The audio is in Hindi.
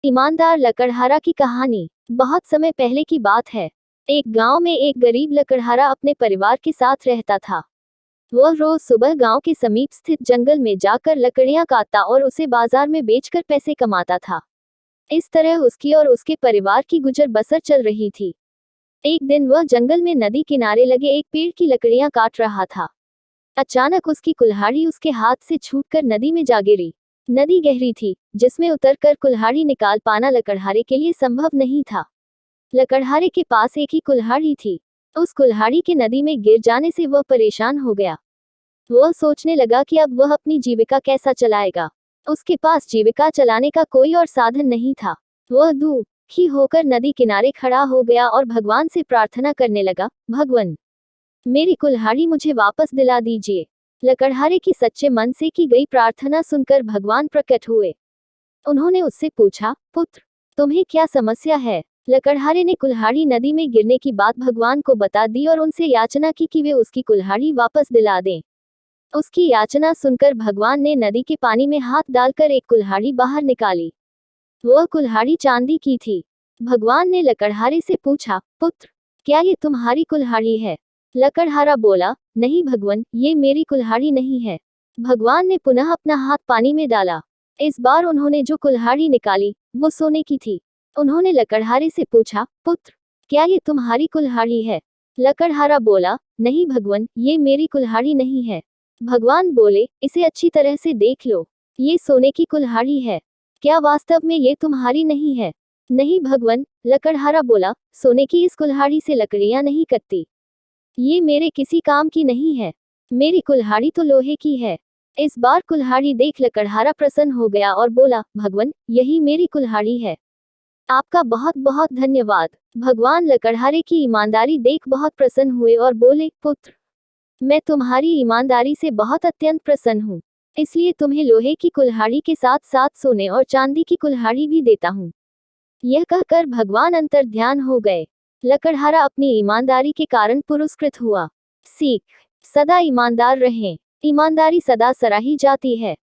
ईमानदार लकड़हारा की कहानी। बहुत समय पहले की बात है। एक गांव में एक गरीब लकड़हारा अपने परिवार के साथ रहता था। वह रोज सुबह गांव के समीप स्थित जंगल में जाकर लकड़ियां काटता और उसे बाजार में बेचकर पैसे कमाता था। इस तरह उसकी और उसके परिवार की गुजर बसर चल रही थी। एक दिन वह जंगल में नदी किनारे लगे एक पेड़ की लकड़ियां काट रहा था। अचानक उसकी कुल्हाड़ी उसके हाथ से छूटकर नदी में जा गिरी। नदी गहरी थी, जिसमें उतरकर कुल्हाड़ी निकाल पाना लकड़हारे के लिए संभव नहीं था। लकड़हारे के पास एक ही कुल्हाड़ी थी। उस कुल्हाड़ी के नदी में गिर जाने से वह परेशान हो गया। वह सोचने लगा कि अब वह अपनी जीविका कैसा चलाएगा। उसके पास जीविका चलाने का कोई और साधन नहीं था। वह दुखी होकर नदी किनारे खड़ा हो गया और भगवान से प्रार्थना करने लगा, भगवान, मेरी कुल्हाड़ी मुझे वापस दिला दीजिए। लकड़हारे की सच्चे मन से की गई प्रार्थना सुनकर भगवान प्रकट हुए। उन्होंने उससे पूछा, पुत्र, तुम्हें क्या समस्या है? लकड़हारे ने कुल्हाड़ी नदी में गिरने की बात भगवान को बता दी और उनसे याचना की कि वे उसकी कुल्हाड़ी वापस दिला दें। उसकी याचना सुनकर भगवान ने नदी के पानी में हाथ डालकर एक कुल्हाड़ी बाहर निकाली। वह कुल्हाड़ी चांदी की थी। भगवान ने लकड़हारे से पूछा, पुत्र, क्या ये तुम्हारी कुल्हाड़ी है? लकड़हारा बोला, नहीं भगवान, ये मेरी कुल्हाड़ी नहीं है। भगवान ने पुनः अपना हाथ पानी में डाला। इस बार उन्होंने जो कुल्हाड़ी निकाली वो सोने की थी। उन्होंने लकड़हारे से पूछा, पुत्र, क्या ये तुम्हारी कुल्हाड़ी है? लकड़हारा बोला, नहीं भगवान, ये मेरी कुल्हाड़ी नहीं है। भगवान बोले, इसे अच्छी तरह से देख लो, ये सोने की कुल्हाड़ी है। क्या वास्तव में ये तुम्हारी नहीं है? नहीं भगवान, लकड़हारा बोला, सोने की इस कुल्हाड़ी से लकड़ियां नहीं कटती। ये मेरे किसी काम की नहीं है। मेरी कुल्हाड़ी तो लोहे की है। इस बार कुल्हाड़ी देख लकड़हारा प्रसन्न हो गया और बोला, भगवान, यही मेरी कुल्हाड़ी है। आपका बहुत बहुत धन्यवाद। भगवान लकड़हारे की ईमानदारी देख बहुत प्रसन्न हुए और बोले, पुत्र, मैं तुम्हारी ईमानदारी से बहुत अत्यंत प्रसन्न हूँ, इसलिए तुम्हें लोहे की कुल्हाड़ी के साथ साथ सोने और चांदी की कुल्हाड़ी भी देता हूँ। यह कहकर भगवान अंतर ध्यान हो गए। लकड़हारा अपनी ईमानदारी के कारण पुरस्कृत हुआ। सीख, सदा ईमानदार रहें। ईमानदारी सदा सराही जाती है।